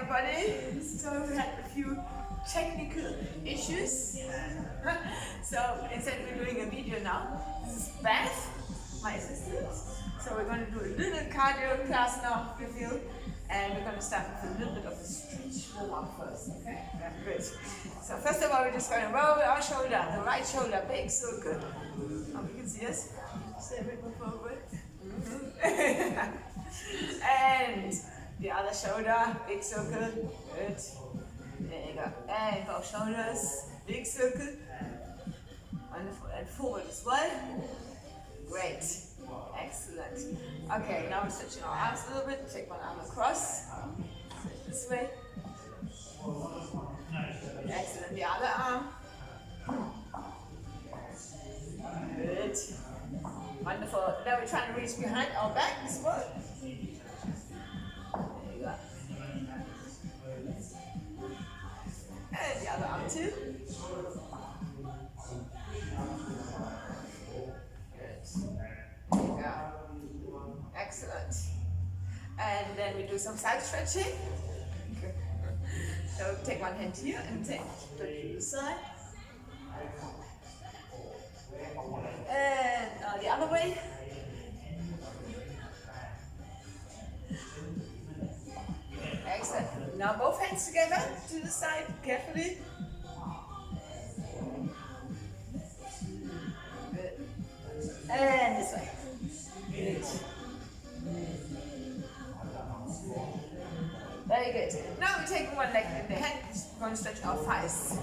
everybody. So we had a few technical issues. So instead we're doing a video now. This is Beth, my assistant. So we're going to do a little cardio class now with you. And we're going to start with a little bit of a stretch warm-up first, okay? Yeah, good. So first of all, we're just going to roll our shoulder, the right shoulder, big circle. Hope you can see us. Stay a bit more forward. And the other shoulder, big circle. Good. There you go. And both shoulders, big circle. Wonderful. And forward as well. Great. Excellent. Okay, now we're stretching our arms a little bit. Take one arm across. This way. Excellent. The other arm. Good. Wonderful. Now we're trying to reach behind our back as well. There you go. And the other arm too. Excellent. And then we do some side stretching. So take one hand here and take to the side. And the other way. Excellent. Now both hands together to the side, carefully. Good. And this way. Good. Very good. Now we're taking one leg in the hand. We're going to stretch our thighs.